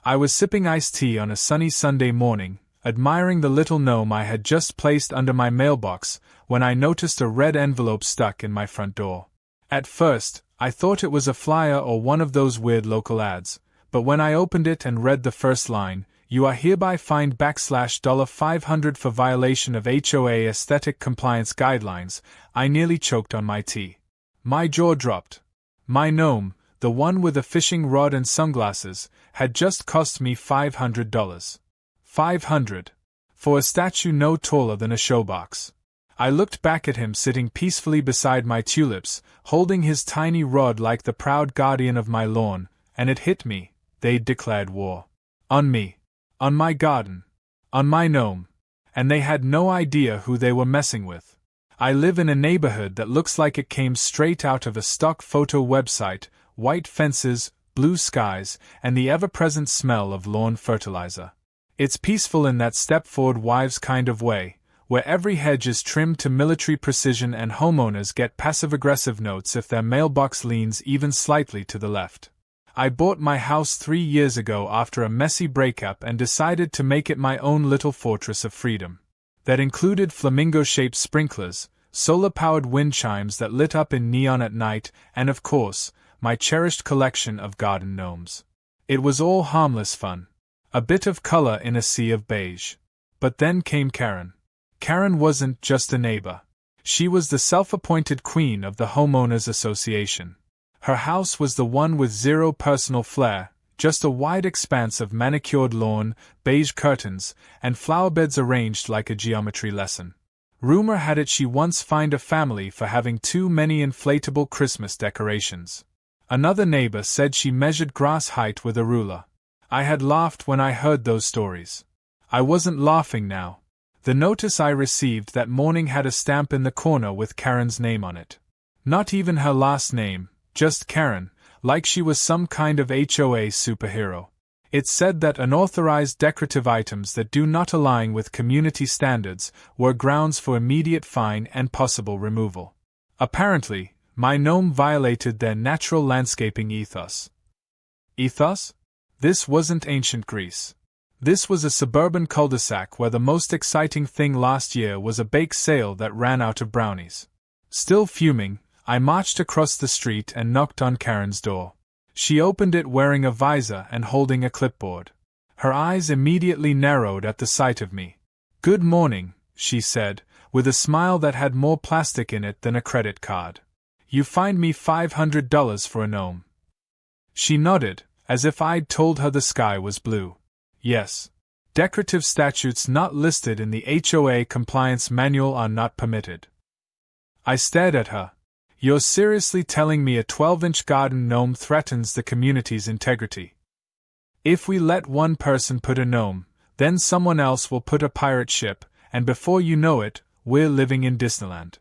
I was sipping iced tea on a sunny Sunday morning, admiring the little gnome I had just placed under my mailbox, when I noticed a red envelope stuck in my front door. At first, I thought it was a flyer or one of those weird local ads, but when I opened it and read the first line, "You are hereby fined $500 for violation of HOA aesthetic compliance guidelines," I nearly choked on my tea. My jaw dropped. My gnome, the one with a fishing rod and sunglasses, had just cost me $500. $500. For a statue no taller than a showbox. I looked back at him sitting peacefully beside my tulips, holding his tiny rod like the proud guardian of my lawn, and it hit me: they'd declared war. On me. On my garden. On my gnome. And they had no idea who they were messing with. I live in a neighborhood that looks like it came straight out of a stock photo website: white fences, blue skies, and the ever-present smell of lawn fertilizer. It's peaceful in that Stepford Wives kind of way, where every hedge is trimmed to military precision and homeowners get passive-aggressive notes if their mailbox leans even slightly to the left. I bought my house 3 years ago after a messy breakup and decided to make it my own little fortress of freedom. That included flamingo-shaped sprinklers, solar-powered wind chimes that lit up in neon at night, and of course, my cherished collection of garden gnomes. It was all harmless fun. A bit of color in a sea of beige. But then came Karen. Karen wasn't just a neighbor. She was the self-appointed queen of the homeowners association. Her house was the one with zero personal flair, just a wide expanse of manicured lawn, beige curtains, and flowerbeds arranged like a geometry lesson. Rumor had it she once fined a family for having too many inflatable Christmas decorations. Another neighbor said she measured grass height with a ruler. I had laughed when I heard those stories. I wasn't laughing now. The notice I received that morning had a stamp in the corner with Karen's name on it. Not even her last name, just Karen, like she was some kind of HOA superhero. It said that unauthorized decorative items that do not align with community standards were grounds for immediate fine and possible removal. Apparently, my gnome violated their natural landscaping ethos. Ethos? This wasn't ancient Greece. This was a suburban cul-de-sac where the most exciting thing last year was a bake sale that ran out of brownies. Still fuming, I marched across the street and knocked on Karen's door. She opened it wearing a visor and holding a clipboard. Her eyes immediately narrowed at the sight of me. "Good morning," she said, with a smile that had more plastic in it than a credit card. "You fined me $500 for a gnome." She nodded, as if I'd told her the sky was blue. Yes. Decorative statues not listed in the HOA compliance manual are not permitted. I stared at her. "You're seriously telling me a 12-inch garden gnome threatens the community's integrity? If we let one person put a gnome, then someone else will put a pirate ship, and before you know it, we're living in Disneyland."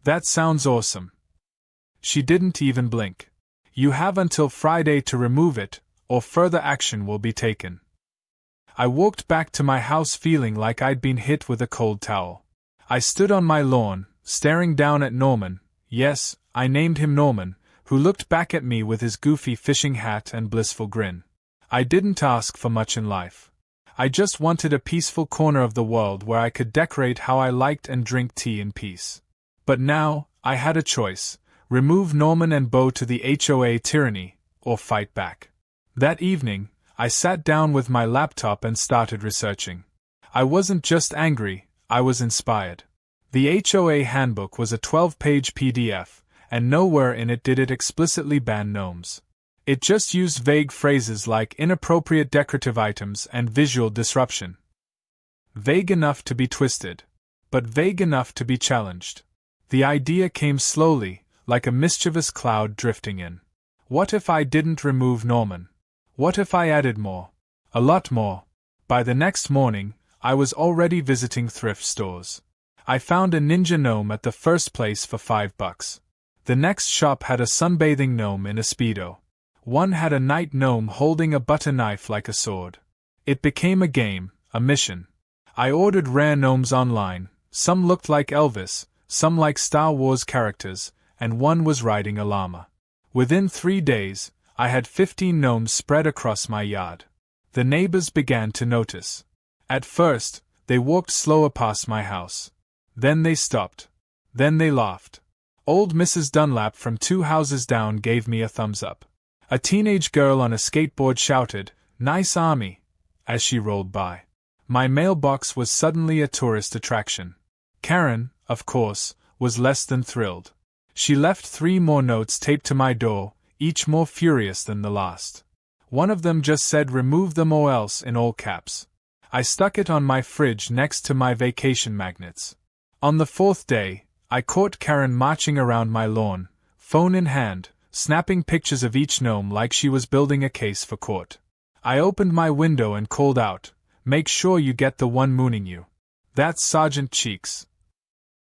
"That sounds awesome." She didn't even blink. "You have until Friday to remove it, or further action will be taken." I walked back to my house feeling like I'd been hit with a cold towel. I stood on my lawn, staring down at Norman, yes, I named him Norman, who looked back at me with his goofy fishing hat and blissful grin. I didn't ask for much in life. I just wanted a peaceful corner of the world where I could decorate how I liked and drink tea in peace. But now, I had a choice: remove Norman and bow to the HOA tyranny, or fight back. That evening, I sat down with my laptop and started researching. I wasn't just angry, I was inspired. The HOA handbook was a 12-page PDF, and nowhere in it did it explicitly ban gnomes. It just used vague phrases like inappropriate decorative items and visual disruption. Vague enough to be twisted, but vague enough to be challenged. The idea came slowly, like a mischievous cloud drifting in. What if I didn't remove Norman? What if I added more? A lot more. By the next morning, I was already visiting thrift stores. I found a ninja gnome at the first place for $5. The next shop had a sunbathing gnome in a Speedo. One had a night gnome holding a butter knife like a sword. It became a game, a mission. I ordered rare gnomes online. Some looked like Elvis, some like Star Wars characters, and one was riding a llama. Within 3 days, I had 15 gnomes spread across my yard. The neighbors began to notice. At first, they walked slower past my house. Then they stopped. Then they laughed. Old Mrs. Dunlap from 2 houses down gave me a thumbs up. A teenage girl on a skateboard shouted, "Nice army," as she rolled by. My mailbox was suddenly a tourist attraction. Karen, of course, was less than thrilled. She left 3 more notes taped to my door, each more furious than the last. One of them just said "remove them or else" in all caps. I stuck it on my fridge next to my vacation magnets. On the 4th day, I caught Karen marching around my lawn, phone in hand, snapping pictures of each gnome like she was building a case for court. I opened my window and called out, "Make sure you get the one mooning you. That's Sergeant Cheeks."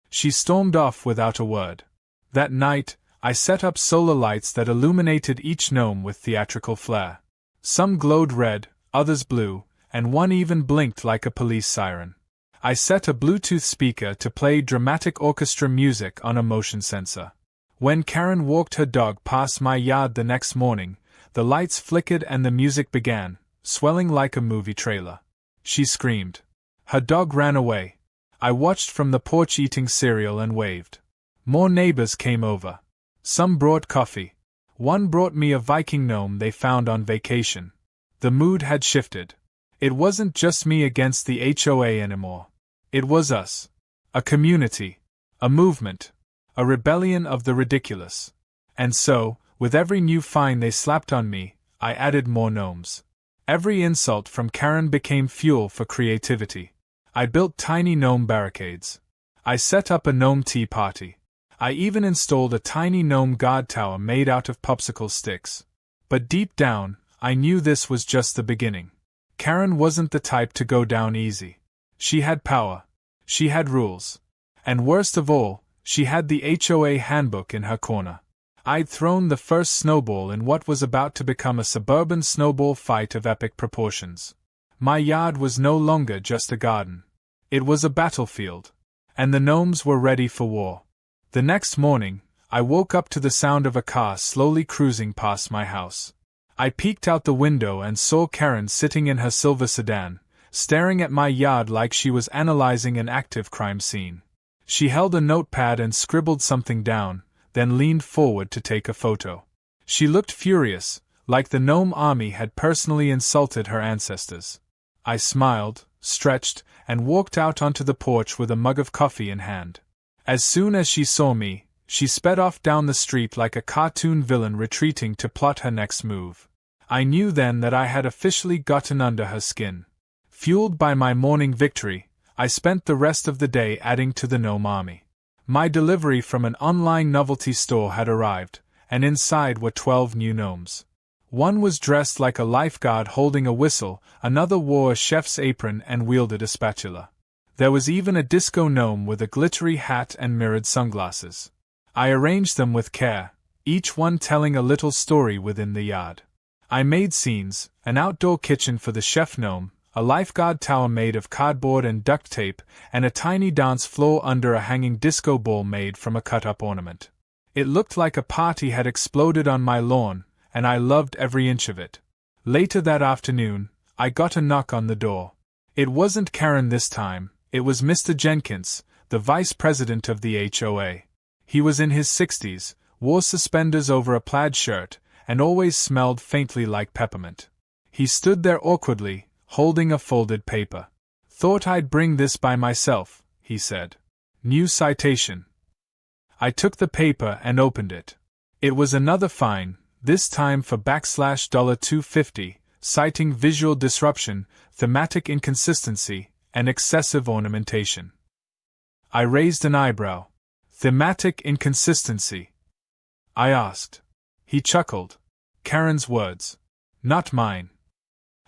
She stormed off without a word. That night, I set up solar lights that illuminated each gnome with theatrical flair. Some glowed red, others blue, and one even blinked like a police siren. I set a Bluetooth speaker to play dramatic orchestra music on a motion sensor. When Karen walked her dog past my yard the next morning, the lights flickered and the music began, swelling like a movie trailer. She screamed. Her dog ran away. I watched from the porch eating cereal and waved. More neighbors came over. Some brought coffee. One brought me a Viking gnome they found on vacation. The mood had shifted. It wasn't just me against the HOA anymore. It was us. A community. A movement. A rebellion of the ridiculous. And so, with every new fine they slapped on me, I added more gnomes. Every insult from Karen became fuel for creativity. I built tiny gnome barricades. I set up a gnome tea party. I even installed a tiny gnome guard tower made out of popsicle sticks. But deep down, I knew this was just the beginning. Karen wasn't the type to go down easy. She had power. She had rules. And worst of all, she had the HOA handbook in her corner. I'd thrown the first snowball in what was about to become a suburban snowball fight of epic proportions. My yard was no longer just a garden. It was a battlefield. And the gnomes were ready for war. The next morning, I woke up to the sound of a car slowly cruising past my house. I peeked out the window and saw Karen sitting in her silver sedan, staring at my yard like she was analyzing an active crime scene. She held a notepad and scribbled something down, then leaned forward to take a photo. She looked furious, like the gnome army had personally insulted her ancestors. I smiled, stretched, and walked out onto the porch with a mug of coffee in hand. As soon as she saw me, she sped off down the street like a cartoon villain retreating to plot her next move. I knew then that I had officially gotten under her skin. Fueled by my morning victory, I spent the rest of the day adding to the gnome army. My delivery from an online novelty store had arrived, and inside were 12 new gnomes. One was dressed like a lifeguard holding a whistle, another wore a chef's apron and wielded a spatula. There was even a disco gnome with a glittery hat and mirrored sunglasses. I arranged them with care, each one telling a little story within the yard. I made scenes, an outdoor kitchen for the chef gnome, a lifeguard tower made of cardboard and duct tape, and a tiny dance floor under a hanging disco ball made from a cut-up ornament. It looked like a party had exploded on my lawn, and I loved every inch of it. Later that afternoon, I got a knock on the door. It wasn't Karen this time, it was Mr. Jenkins, the vice president of the HOA. He was in his 60s, wore suspenders over a plaid shirt, and always smelled faintly like peppermint. He stood there awkwardly, holding a folded paper. "Thought I'd bring this by myself," he said. "New citation." I took the paper and opened it. It was another fine, this time for $250, citing visual disruption, thematic inconsistency, and excessive ornamentation. I raised an eyebrow. "Thematic inconsistency?" I asked. He chuckled. "Karen's words. Not mine."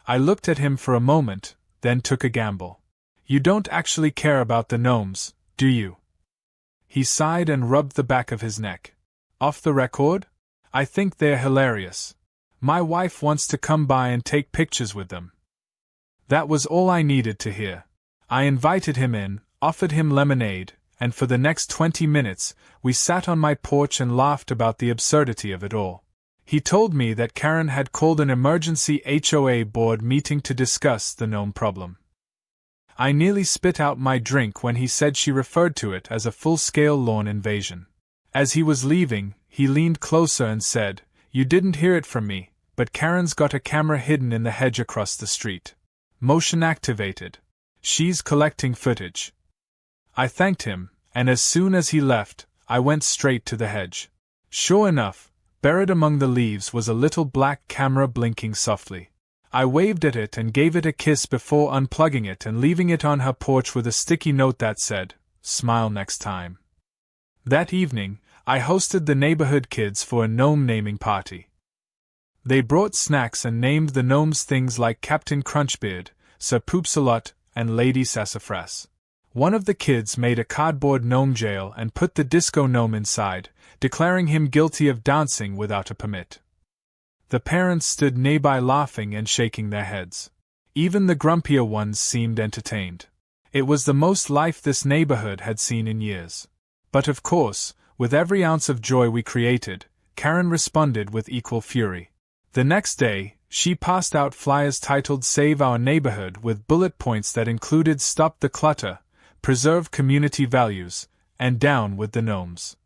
I looked at him for a moment, then took a gamble. "You don't actually care about the gnomes, do you?" He sighed and rubbed the back of his neck. "Off the record? I think they're hilarious. My wife wants to come by and take pictures with them." That was all I needed to hear. I invited him in, offered him lemonade, and for the next 20 minutes, we sat on my porch and laughed about the absurdity of it all. He told me that Karen had called an emergency HOA board meeting to discuss the gnome problem. I nearly spit out my drink when he said she referred to it as a full-scale lawn invasion. As he was leaving, he leaned closer and said, "You didn't hear it from me, but Karen's got a camera hidden in the hedge across the street. Motion activated. She's collecting footage." I thanked him, and as soon as he left, I went straight to the hedge. Sure enough, buried among the leaves was a little black camera blinking softly. I waved at it and gave it a kiss before unplugging it and leaving it on her porch with a sticky note that said, "Smile next time." That evening, I hosted the neighborhood kids for a gnome naming party. They brought snacks and named the gnomes things like Captain Crunchbeard, Sir Poopsalot, and Lady Sassafras. One of the kids made a cardboard gnome jail and put the disco gnome inside, declaring him guilty of dancing without a permit. The parents stood nearby laughing and shaking their heads. Even the grumpier ones seemed entertained. It was the most life this neighborhood had seen in years. But of course, with every ounce of joy we created, Karen responded with equal fury. The next day, she passed out flyers titled "Save Our Neighborhood" with bullet points that included "Stop the Clutter," "Preserve Community Values," and "Down with the Gnomes."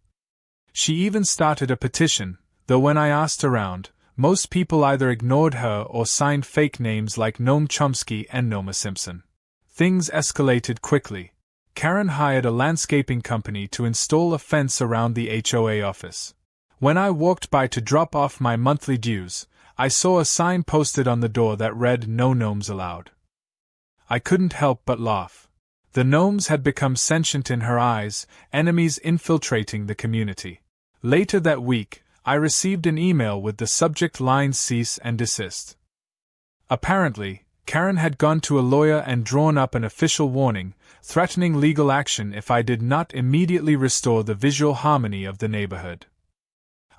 She even started a petition, though when I asked around, most people either ignored her or signed fake names like Noam Chomsky and Noma Simpson. Things escalated quickly. Karen hired a landscaping company to install a fence around the HOA office. When I walked by to drop off my monthly dues, I saw a sign posted on the door that read "No Gnomes Allowed." I couldn't help but laugh. The gnomes had become sentient in her eyes, enemies infiltrating the community. Later that week, I received an email with the subject line "Cease and Desist." Apparently, Karen had gone to a lawyer and drawn up an official warning, threatening legal action if I did not immediately restore the visual harmony of the neighborhood.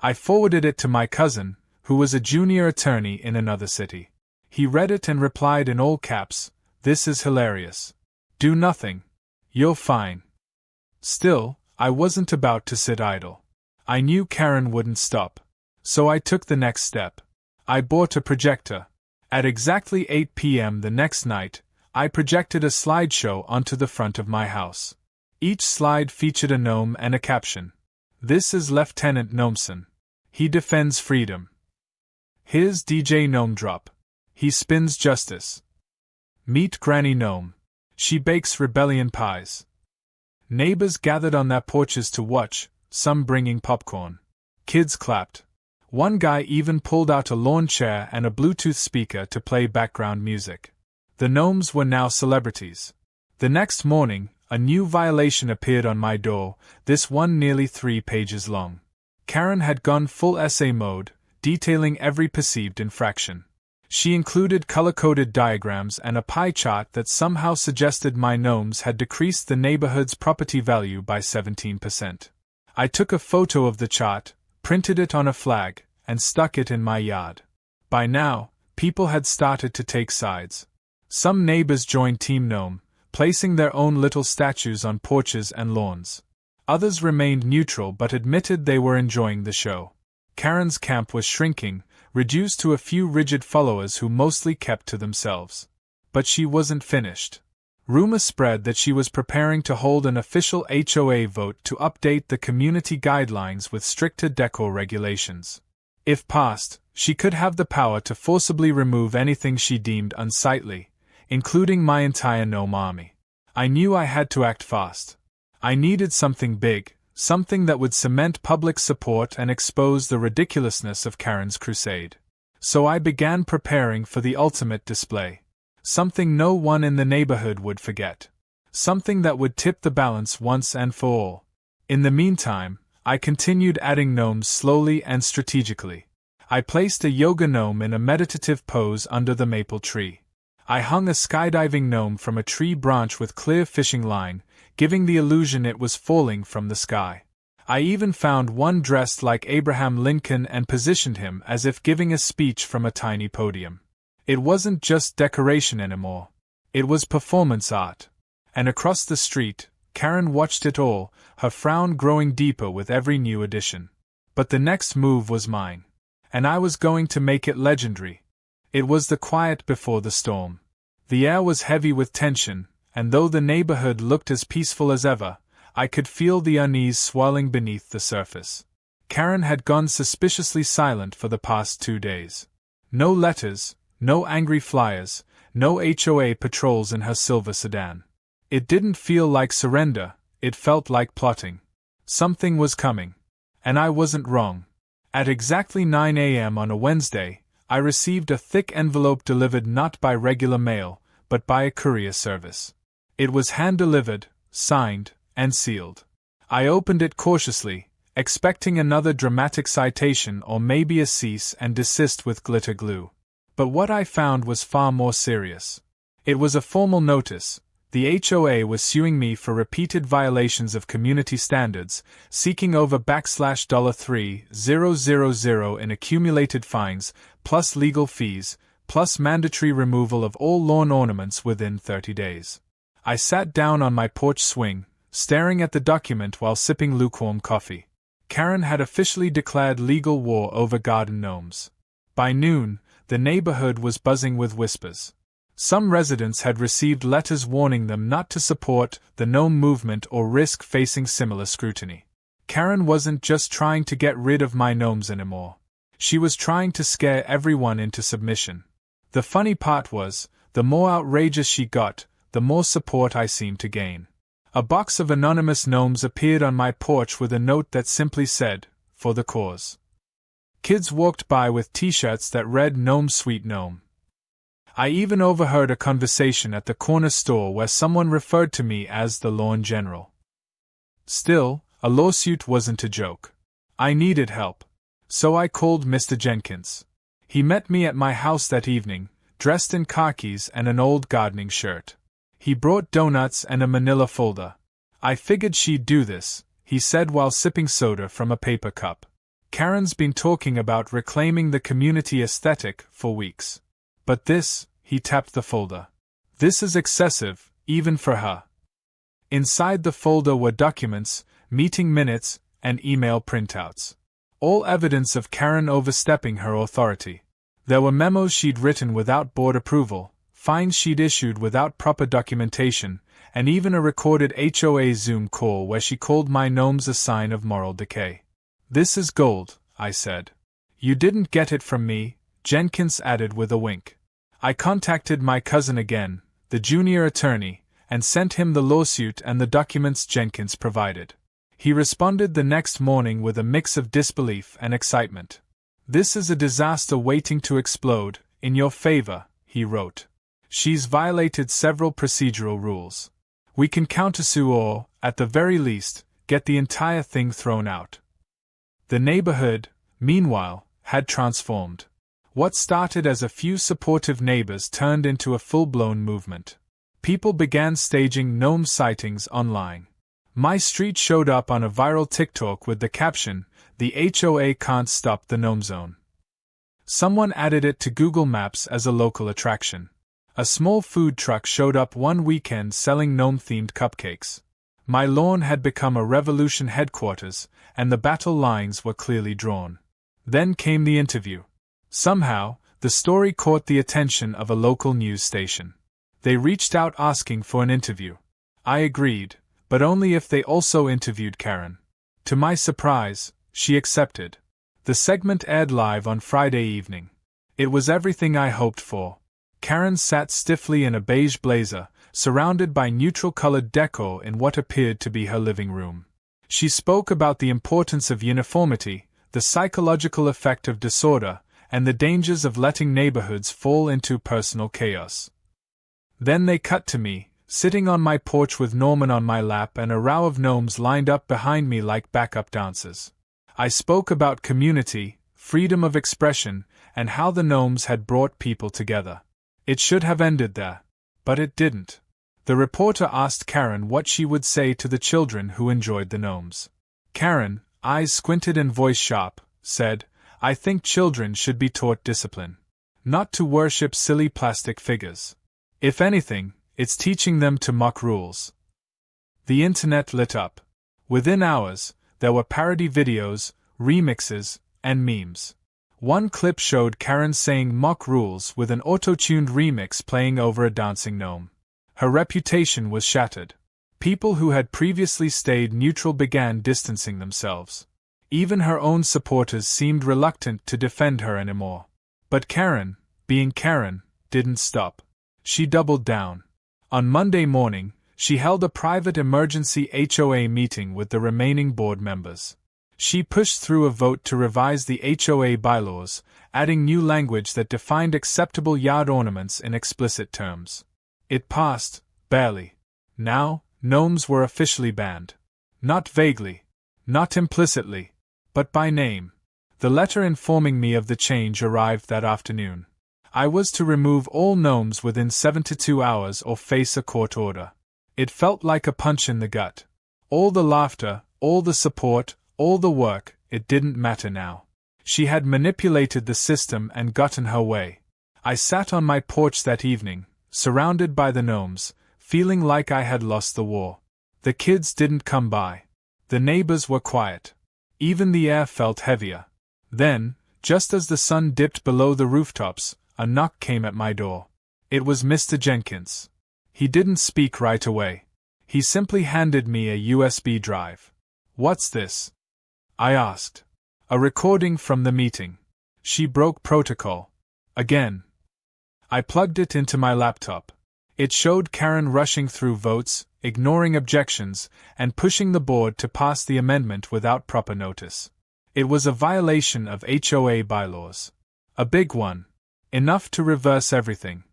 I forwarded it to my cousin, who was a junior attorney in another city. He read it and replied in all caps, "This is hilarious. Do nothing. You're fine." Still, I wasn't about to sit idle. I knew Karen wouldn't stop. So I took the next step. I bought a projector. At exactly 8 p.m. the next night, I projected a slideshow onto the front of my house. Each slide featured a gnome and a caption. "This is Lieutenant Gnomeson. He defends freedom. Here's DJ Gnome Drop. He spins justice. Meet Granny Gnome. She bakes rebellion pies." Neighbors gathered on their porches to watch, some bringing popcorn. Kids clapped. One guy even pulled out a lawn chair and a Bluetooth speaker to play background music. The gnomes were now celebrities. The next morning, a new violation appeared on my door, this one nearly 3 pages long. Karen had gone full essay mode, detailing every perceived infraction. She included color-coded diagrams and a pie chart that somehow suggested my gnomes had decreased the neighborhood's property value by 17%. I took a photo of the chart, printed it on a flag, and stuck it in my yard. By now, people had started to take sides. Some neighbors joined Team Gnome, placing their own little statues on porches and lawns. Others remained neutral but admitted they were enjoying the show. Karen's camp was shrinking, reduced to a few rigid followers who mostly kept to themselves. But she wasn't finished. Rumor spread that she was preparing to hold an official HOA vote to update the community guidelines with stricter decor regulations. If passed, she could have the power to forcibly remove anything she deemed unsightly, including my entire gnome army. I knew I had to act fast. I needed something big, something that would cement public support and expose the ridiculousness of Karen's crusade. So I began preparing for the ultimate display. Something no one in the neighborhood would forget. Something that would tip the balance once and for all. In the meantime, I continued adding gnomes slowly and strategically. I placed a yoga gnome in a meditative pose under the maple tree. I hung a skydiving gnome from a tree branch with clear fishing line, giving the illusion it was falling from the sky. I even found one dressed like Abraham Lincoln and positioned him as if giving a speech from a tiny podium. It wasn't just decoration anymore. It was performance art. And across the street, Karen watched it all, her frown growing deeper with every new addition. But the next move was mine. And I was going to make it legendary. It was the quiet before the storm. The air was heavy with tension, and though the neighborhood looked as peaceful as ever, I could feel the unease swirling beneath the surface. Karen had gone suspiciously silent for the past 2 days. No letters, no angry flyers, no HOA patrols in her silver sedan. It didn't feel like surrender, it felt like plotting. Something was coming. And I wasn't wrong. At exactly 9 a.m. on a Wednesday, I received a thick envelope delivered not by regular mail, but by a courier service. It was hand-delivered, signed, and sealed. I opened it cautiously, expecting another dramatic citation or maybe a cease and desist with glitter glue. But what I found was far more serious. It was a formal notice. The HOA was suing me for repeated violations of community standards, seeking over $3,000 in accumulated fines, plus legal fees, plus mandatory removal of all lawn ornaments within 30 days. I sat down on my porch swing, staring at the document while sipping lukewarm coffee. Karen had officially declared legal war over garden gnomes. By noon, the neighborhood was buzzing with whispers. Some residents had received letters warning them not to support the gnome movement or risk facing similar scrutiny. Karen wasn't just trying to get rid of my gnomes anymore. She was trying to scare everyone into submission. The funny part was, the more outrageous she got, the more support I seemed to gain. A box of anonymous gnomes appeared on my porch with a note that simply said, "For the cause." Kids walked by with t-shirts that read "Gnome Sweet Gnome." I even overheard a conversation at the corner store where someone referred to me as the Lawn General. Still, a lawsuit wasn't a joke. I needed help. So I called Mr. Jenkins. He met me at my house that evening, dressed in khakis and an old gardening shirt. He brought donuts and a manila folder. "I figured she'd do this," he said while sipping soda from a paper cup. "Karen's been talking about reclaiming the community aesthetic for weeks. But this," he tapped the folder. "This is excessive, even for her." Inside the folder were documents, meeting minutes, and email printouts. All evidence of Karen overstepping her authority. There were memos she'd written without board approval, fines she'd issued without proper documentation, and even a recorded HOA Zoom call where she called my gnomes a sign of moral decay. "This is gold," I said. "You didn't get it from me," Jenkins added with a wink. I contacted my cousin again, the junior attorney, and sent him the lawsuit and the documents Jenkins provided. He responded the next morning with a mix of disbelief and excitement. "This is a disaster waiting to explode, in your favor," he wrote. "She's violated several procedural rules. We can countersue or, at the very least, get the entire thing thrown out." The neighborhood, meanwhile, had transformed. What started as a few supportive neighbors turned into a full-blown movement. People began staging gnome sightings online. My street showed up on a viral TikTok with the caption, "The HOA can't stop the gnome zone." Someone added it to Google Maps as a local attraction. A small food truck showed up one weekend selling gnome-themed cupcakes. My lawn had become a revolution headquarters, and the battle lines were clearly drawn. Then came the interview. Somehow, the story caught the attention of a local news station. They reached out asking for an interview. I agreed, but only if they also interviewed Karen. To my surprise, she accepted. The segment aired live on Friday evening. It was everything I hoped for. Karen sat stiffly in a beige blazer, surrounded by neutral-colored decor in what appeared to be her living room. She spoke about the importance of uniformity, the psychological effect of disorder, and the dangers of letting neighborhoods fall into personal chaos. Then they cut to me, sitting on my porch with Norman on my lap and a row of gnomes lined up behind me like backup dancers. I spoke about community, freedom of expression, and how the gnomes had brought people together. It should have ended there. But it didn't. The reporter asked Karen what she would say to the children who enjoyed the gnomes. Karen, eyes squinted and voice sharp, said, "I think children should be taught discipline. Not to worship silly plastic figures. If anything, it's teaching them to mock rules." The internet lit up. Within hours, there were parody videos, remixes, and memes. One clip showed Karen saying mock rules with an auto-tuned remix playing over a dancing gnome. Her reputation was shattered. People who had previously stayed neutral began distancing themselves. Even her own supporters seemed reluctant to defend her anymore. But Karen, being Karen, didn't stop. She doubled down. On Monday morning, she held a private emergency HOA meeting with the remaining board members. She pushed through a vote to revise the HOA bylaws, adding new language that defined acceptable yard ornaments in explicit terms. It passed, barely. Now, gnomes were officially banned. Not vaguely, not implicitly, but by name. The letter informing me of the change arrived that afternoon. I was to remove all gnomes within 72 hours or face a court order. It felt like a punch in the gut. All the laughter, all the support, all the work, it didn't matter now. She had manipulated the system and gotten her way. I sat on my porch that evening, surrounded by the gnomes, feeling like I had lost the war. The kids didn't come by. The neighbors were quiet. Even the air felt heavier. Then, just as the sun dipped below the rooftops, a knock came at my door. It was Mr. Jenkins. He didn't speak right away. He simply handed me a USB drive. "What's this?" I asked. "A recording from the meeting." She broke protocol. Again. I plugged it into my laptop. It showed Karen rushing through votes, ignoring objections, and pushing the board to pass the amendment without proper notice. It was a violation of HOA bylaws. A big one. Enough to reverse everything.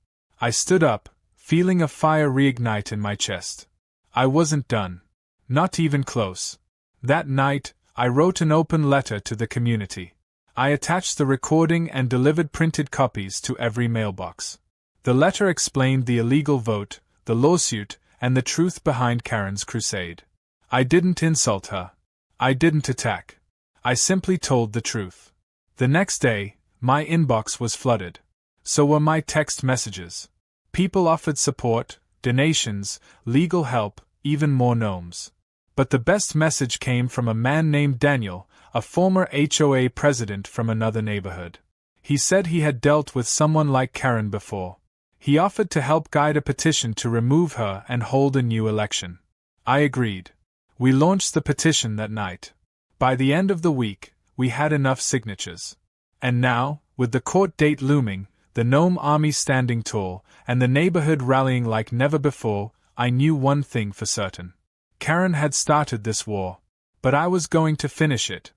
I stood up, feeling a fire reignite in my chest. I wasn't done. Not even close. That night, I wrote an open letter to the community. I attached the recording and delivered printed copies to every mailbox. The letter explained the illegal vote, the lawsuit, and the truth behind Karen's crusade. I didn't insult her. I didn't attack. I simply told the truth. The next day, my inbox was flooded. So were my text messages. People offered support, donations, legal help, even more gnomes. But the best message came from a man named Daniel, a former HOA president from another neighborhood. He said he had dealt with someone like Karen before. He offered to help guide a petition to remove her and hold a new election. I agreed. We launched the petition that night. By the end of the week, we had enough signatures. And now, with the court date looming, the gnome army standing tall, and the neighborhood rallying like never before, I knew one thing for certain. Karen had started this war. But I was going to finish it.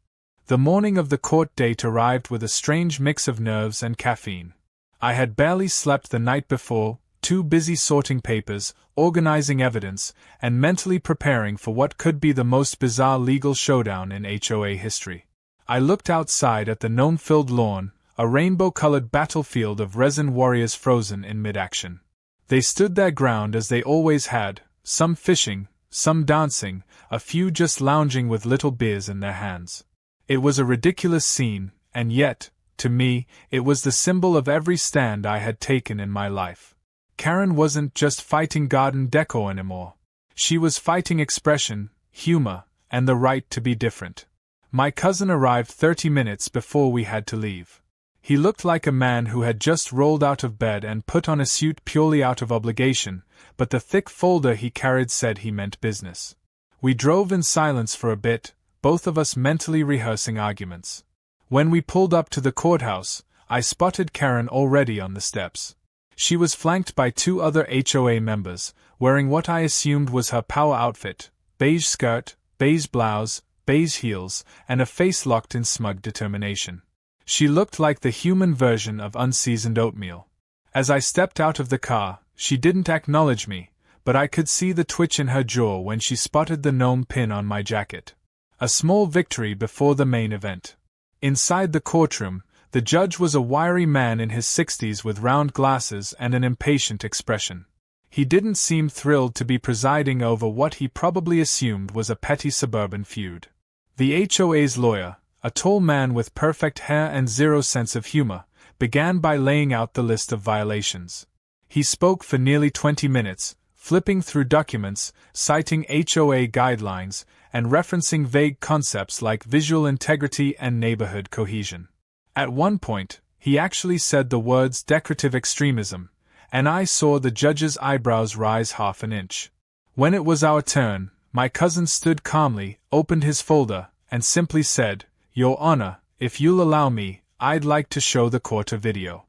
The morning of the court date arrived with a strange mix of nerves and caffeine. I had barely slept the night before, too busy sorting papers, organizing evidence, and mentally preparing for what could be the most bizarre legal showdown in HOA history. I looked outside at the gnome-filled lawn, a rainbow-colored battlefield of resin warriors frozen in mid-action. They stood their ground as they always had, some fishing, some dancing, a few just lounging with little beers in their hands. It was a ridiculous scene, and yet, to me, it was the symbol of every stand I had taken in my life. Karen wasn't just fighting garden decor anymore. She was fighting expression, humor, and the right to be different. My cousin arrived 30 minutes before we had to leave. He looked like a man who had just rolled out of bed and put on a suit purely out of obligation, but the thick folder he carried said he meant business. We drove in silence for a bit, both of us mentally rehearsing arguments. When we pulled up to the courthouse, I spotted Karen already on the steps. She was flanked by two other HOA members, wearing what I assumed was her power outfit, beige skirt, beige blouse, beige heels, and a face locked in smug determination. She looked like the human version of unseasoned oatmeal. As I stepped out of the car, she didn't acknowledge me, but I could see the twitch in her jaw when she spotted the gnome pin on my jacket. A small victory before the main event. Inside the courtroom, the judge was a wiry man in his 60s with round glasses and an impatient expression. He didn't seem thrilled to be presiding over what he probably assumed was a petty suburban feud. The HOA's lawyer, a tall man with perfect hair and zero sense of humor, began by laying out the list of violations. He spoke for nearly 20 minutes, flipping through documents, citing HOA guidelines, and referencing vague concepts like visual integrity and neighborhood cohesion. At one point, he actually said the words decorative extremism, and I saw the judge's eyebrows rise half an inch. When it was our turn, my cousin stood calmly, opened his folder, and simply said, "Your Honor, if you'll allow me, I'd like to show the court a video."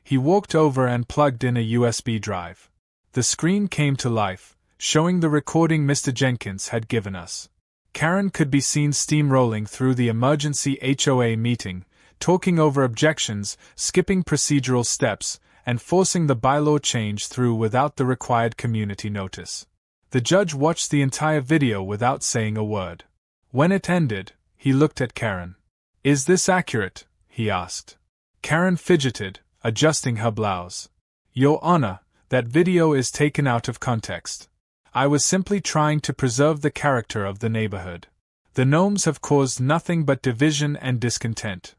He walked over and plugged in a USB drive. The screen came to life, showing the recording Mr. Jenkins had given us. Karen could be seen steamrolling through the emergency HOA meeting, talking over objections, skipping procedural steps, and forcing the bylaw change through without the required community notice. The judge watched the entire video without saying a word. When it ended, he looked at Karen. "Is this accurate?" he asked. Karen fidgeted, adjusting her blouse. "Your Honor, that video is taken out of context. I was simply trying to preserve the character of the neighborhood. The gnomes have caused nothing but division and discontent."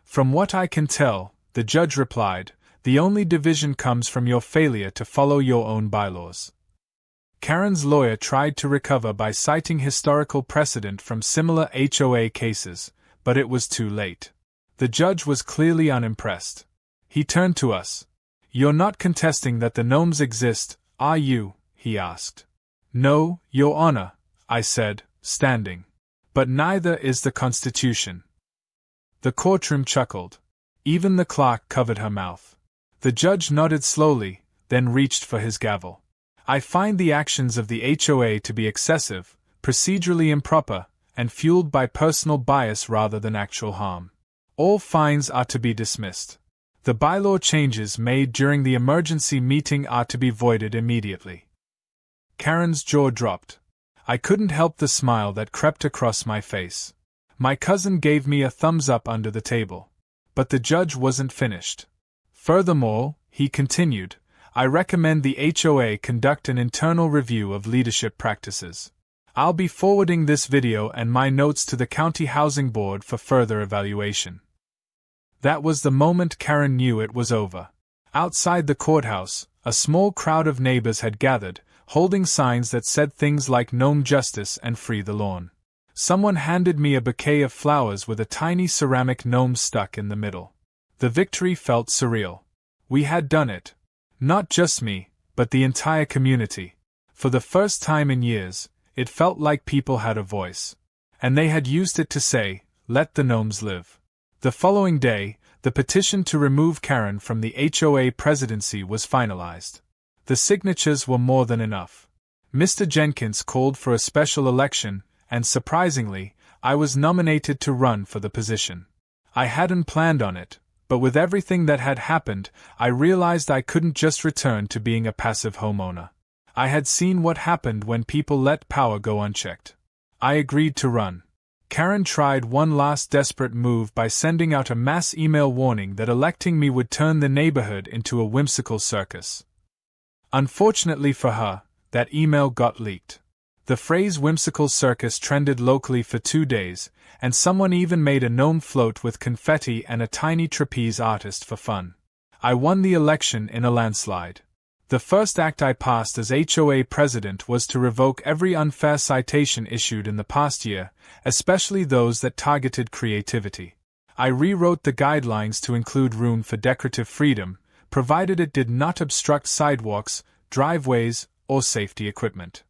"From what I can tell," the judge replied, "the only division comes from your failure to follow your own bylaws." Karen's lawyer tried to recover by citing historical precedent from similar HOA cases, but it was too late. The judge was clearly unimpressed. He turned to us. "You're not contesting that the gnomes exist, are you?" he asked. "No, Your Honor," I said, standing. "But neither is the Constitution." The courtroom chuckled. Even the clerk covered her mouth. The judge nodded slowly, then reached for his gavel. "I find the actions of the HOA to be excessive, procedurally improper, and fueled by personal bias rather than actual harm. All fines are to be dismissed. The bylaw changes made during the emergency meeting are to be voided immediately." Karen's jaw dropped. I couldn't help the smile that crept across my face. My cousin gave me a thumbs up under the table. But the judge wasn't finished. "Furthermore," he continued, "I recommend the HOA conduct an internal review of leadership practices. I'll be forwarding this video and my notes to the County Housing Board for further evaluation." That was the moment Karen knew it was over. Outside the courthouse, a small crowd of neighbors had gathered, holding signs that said things like "Gnome Justice" and "Free the Lawn." Someone handed me a bouquet of flowers with a tiny ceramic gnome stuck in the middle. The victory felt surreal. We had done it. Not just me, but the entire community. For the first time in years, it felt like people had a voice. And they had used it to say, "Let the gnomes live." The following day, the petition to remove Karen from the HOA presidency was finalized. The signatures were more than enough. Mr. Jenkins called for a special election, and surprisingly, I was nominated to run for the position. I hadn't planned on it, but with everything that had happened, I realized I couldn't just return to being a passive homeowner. I had seen what happened when people let power go unchecked. I agreed to run. Karen tried one last desperate move by sending out a mass email warning that electing me would turn the neighborhood into a whimsical circus. Unfortunately for her, that email got leaked. The phrase "whimsical circus" trended locally for 2 days, and someone even made a gnome float with confetti and a tiny trapeze artist for fun. I won the election in a landslide. The first act I passed as HOA president was to revoke every unfair citation issued in the past year, especially those that targeted creativity. I rewrote the guidelines to include room for decorative freedom, provided it did not obstruct sidewalks, driveways, or safety equipment.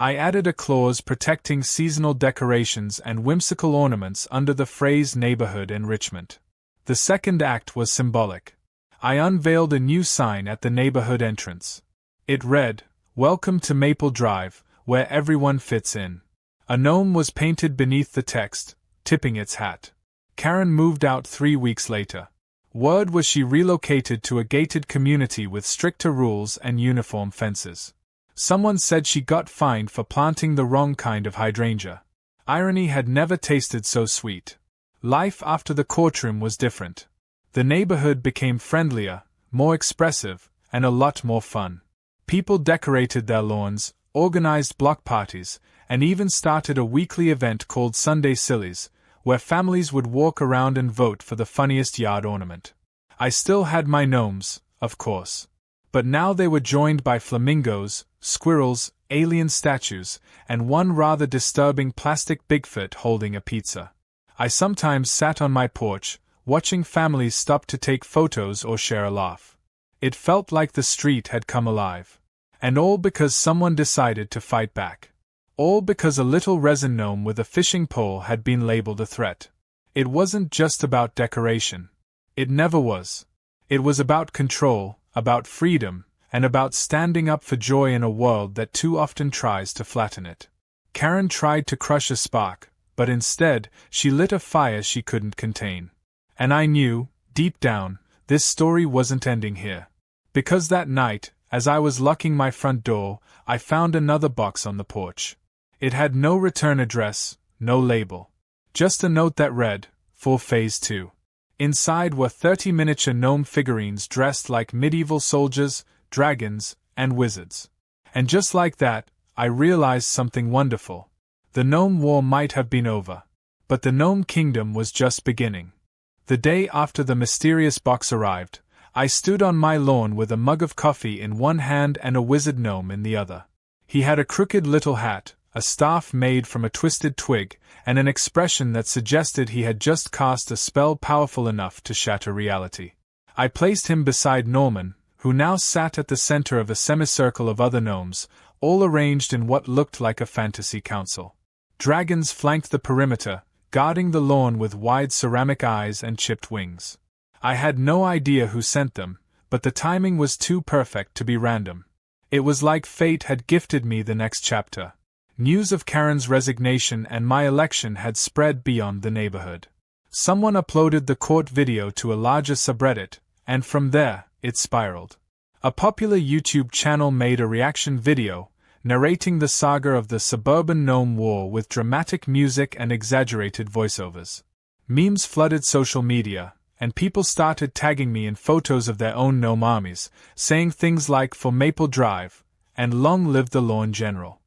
I added a clause protecting seasonal decorations and whimsical ornaments under the phrase neighborhood enrichment. The second act was symbolic. I unveiled a new sign at the neighborhood entrance. It read, "Welcome to Maple Drive, where everyone fits in." A gnome was painted beneath the text, tipping its hat. Karen moved out 3 weeks later. Word was she relocated to a gated community with stricter rules and uniform fences. Someone said she got fined for planting the wrong kind of hydrangea. Irony had never tasted so sweet. Life after the courtroom was different. The neighborhood became friendlier, more expressive, and a lot more fun. People decorated their lawns, organized block parties, and even started a weekly event called Sunday Sillies, where families would walk around and vote for the funniest yard ornament. I still had my gnomes, of course. But now they were joined by flamingos, squirrels, alien statues, and one rather disturbing plastic Bigfoot holding a pizza. I sometimes sat on my porch, watching families stop to take photos or share a laugh. It felt like the street had come alive. And all because someone decided to fight back. All because a little resin gnome with a fishing pole had been labeled a threat. It wasn't just about decoration. It never was. It was about control, about freedom, and about standing up for joy in a world that too often tries to flatten it. Karen tried to crush a spark, but instead, she lit a fire she couldn't contain. And I knew, deep down, this story wasn't ending here. Because that night, as I was locking my front door, I found another box on the porch. It had no return address, no label. Just a note that read, "For Phase 2." Inside were 30 miniature gnome figurines dressed like medieval soldiers, dragons, and wizards. And just like that, I realized something wonderful. The gnome war might have been over. But the gnome kingdom was just beginning. The day after the mysterious box arrived, I stood on my lawn with a mug of coffee in one hand and a wizard gnome in the other. He had a crooked little hat, a staff made from a twisted twig, and an expression that suggested he had just cast a spell powerful enough to shatter reality. I placed him beside Norman, who now sat at the center of a semicircle of other gnomes, all arranged in what looked like a fantasy council. Dragons flanked the perimeter, guarding the lawn with wide ceramic eyes and chipped wings. I had no idea who sent them, but the timing was too perfect to be random. It was like fate had gifted me the next chapter. News of Karen's resignation and my election had spread beyond the neighborhood. Someone uploaded the court video to a larger subreddit, and from there, it spiraled. A popular YouTube channel made a reaction video, narrating the saga of the suburban gnome war with dramatic music and exaggerated voiceovers. Memes flooded social media, and people started tagging me in photos of their own gnome armies, saying things like "For Maple Drive" and "Long live the Lawn General."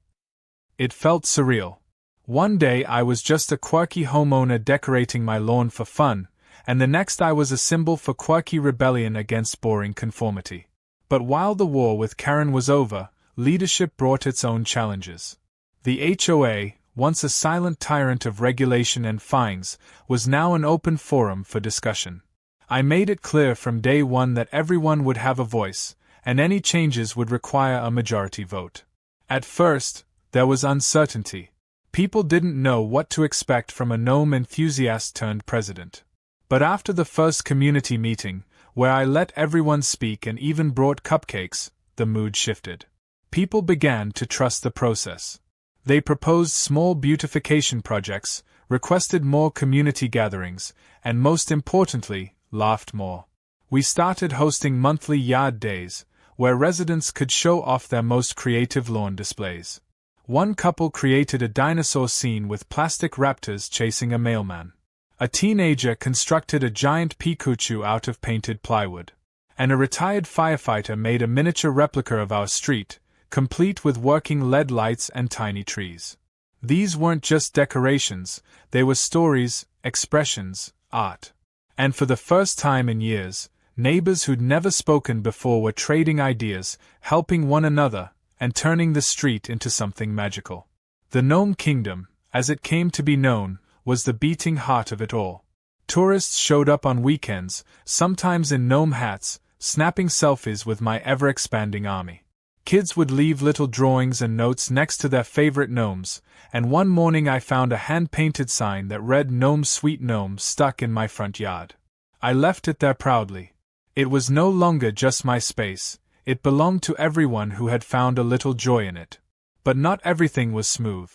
It felt surreal. One day I was just a quirky homeowner decorating my lawn for fun, and the next I was a symbol for quirky rebellion against boring conformity. But while the war with Karen was over, leadership brought its own challenges. The HOA, once a silent tyrant of regulation and fines, was now an open forum for discussion. I made it clear from day one that everyone would have a voice, and any changes would require a majority vote. At first, there was uncertainty. People didn't know what to expect from a gnome enthusiast turned president. But after the first community meeting, where I let everyone speak and even brought cupcakes, the mood shifted. People began to trust the process. They proposed small beautification projects, requested more community gatherings, and most importantly, laughed more. We started hosting monthly yard days, where residents could show off their most creative lawn displays. One couple created a dinosaur scene with plastic raptors chasing a mailman. A teenager constructed a giant Pikachu out of painted plywood. And a retired firefighter made a miniature replica of our street, complete with working LED lights and tiny trees. These weren't just decorations, they were stories, expressions, art. And for the first time in years, neighbors who'd never spoken before were trading ideas, helping one another, and turning the street into something magical. The Gnome Kingdom, as it came to be known, was the beating heart of it all. Tourists showed up on weekends, sometimes in gnome hats, snapping selfies with my ever-expanding army. Kids would leave little drawings and notes next to their favorite gnomes, and one morning I found a hand-painted sign that read "Gnome Sweet Gnome" stuck in my front yard. I left it there proudly. It was no longer just my space. It belonged to everyone who had found a little joy in it. But not everything was smooth.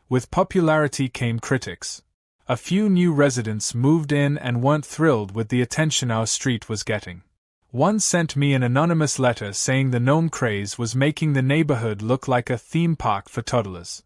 With popularity came critics. A few new residents moved in and weren't thrilled with the attention our street was getting. One sent me an anonymous letter saying the gnome craze was making the neighborhood look like a theme park for toddlers.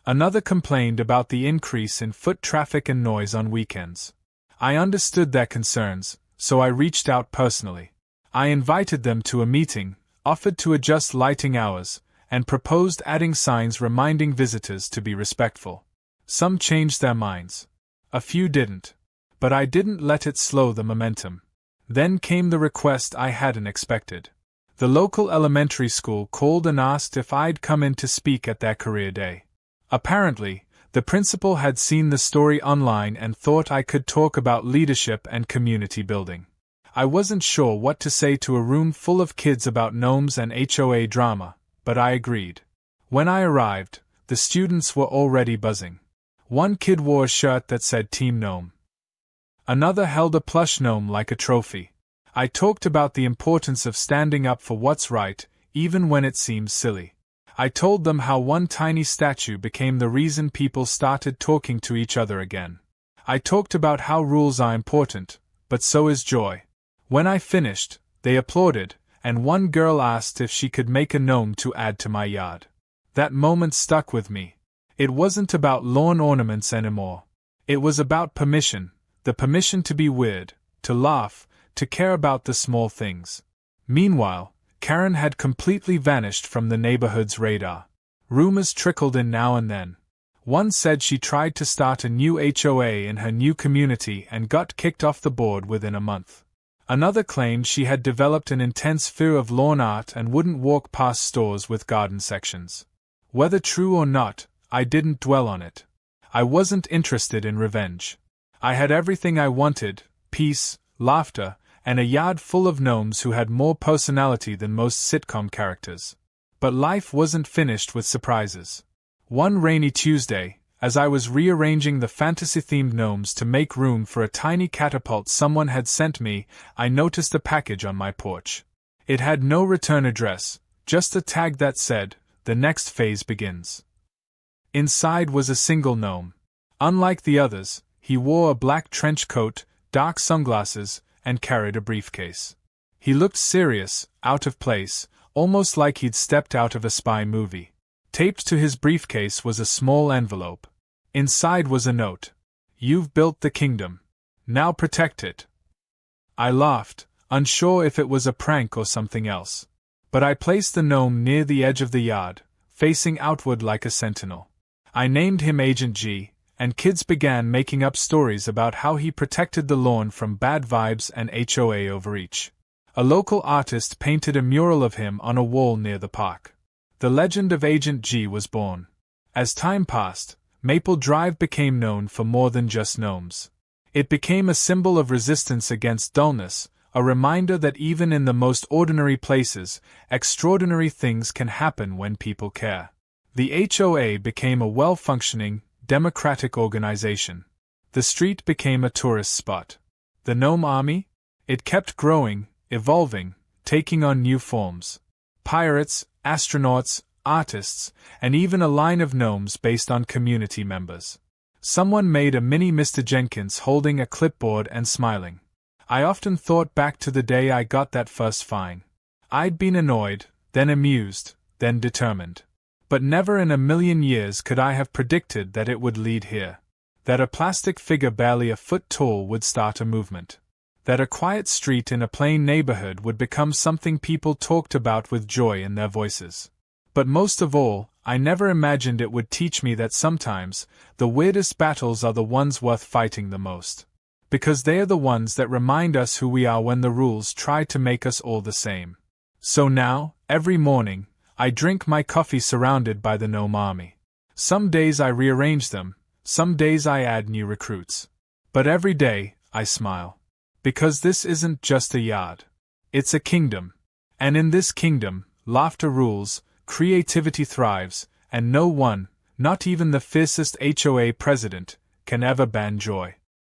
Another complained about the increase in foot traffic and noise on weekends. I understood their concerns, so I reached out personally. I invited them to a meeting, offered to adjust lighting hours, and proposed adding signs reminding visitors to be respectful. Some changed their minds. A few didn't. But I didn't let it slow the momentum. Then came the request I hadn't expected. The local elementary school called and asked if I'd come in to speak at their career day. Apparently, The principal had seen the story online and thought I could talk about leadership and community building. I wasn't sure what to say to a room full of kids about gnomes and HOA drama, but I agreed. When I arrived, the students were already buzzing. One kid wore a shirt that said Team Gnome. Another held a plush gnome like a trophy. I talked about the importance of standing up for what's right, even when it seems silly. I told them how one tiny statue became the reason people started talking to each other again. I talked about how rules are important, but so is joy. When I finished, they applauded, and one girl asked if she could make a gnome to add to my yard. That moment stuck with me. It wasn't about lawn ornaments anymore. It was about permission, the permission to be weird, to laugh, to care about the small things. Meanwhile, Karen had completely vanished from the neighborhood's radar. Rumors trickled in now and then. One said she tried to start a new HOA in her new community and got kicked off the board within a month. Another claimed she had developed an intense fear of lawn art and wouldn't walk past stores with garden sections. Whether true or not, I didn't dwell on it. I wasn't interested in revenge. I had everything I wanted: peace, laughter, and a yard full of gnomes who had more personality than most sitcom characters. But life wasn't finished with surprises. One rainy Tuesday, as I was rearranging the fantasy-themed gnomes to make room for a tiny catapult someone had sent me, I noticed a package on my porch. It had no return address, just a tag that said, "The next phase begins." Inside was a single gnome. Unlike the others, he wore a black trench coat, dark sunglasses, and carried a briefcase. He looked serious, out of place, almost like he'd stepped out of a spy movie. Taped to his briefcase was a small envelope. Inside was a note. "You've built the kingdom. Now protect it." I laughed, unsure if it was a prank or something else. But I placed the gnome near the edge of the yard, facing outward like a sentinel. I named him Agent G, and kids began making up stories about how he protected the lawn from bad vibes and HOA overreach. A local artist painted a mural of him on a wall near the park. The legend of Agent G was born. As time passed, Maple Drive became known for more than just gnomes. It became a symbol of resistance against dullness, a reminder that even in the most ordinary places, extraordinary things can happen when people care. The HOA became a well-functioning, democratic organization. The street became a tourist spot. The Gnome Army? It kept growing, evolving, taking on new forms. Pirates, astronauts, artists, and even a line of gnomes based on community members. Someone made a mini Mr. Jenkins holding a clipboard and smiling. I often thought back to the day I got that first fine. I'd been annoyed, then amused, then determined. But never in a million years could I have predicted that it would lead here. That a plastic figure barely a foot tall would start a movement. That a quiet street in a plain neighborhood would become something people talked about with joy in their voices. But most of all, I never imagined it would teach me that sometimes, the weirdest battles are the ones worth fighting the most. Because they are the ones that remind us who we are when the rules try to make us all the same. So now, every morning, I drink my coffee surrounded by the Gnome Army. Some days I rearrange them, some days I add new recruits. But every day, I smile. Because this isn't just a yard. It's a kingdom. And in this kingdom, laughter rules, creativity thrives, and no one, not even the fiercest HOA president, can ever ban joy.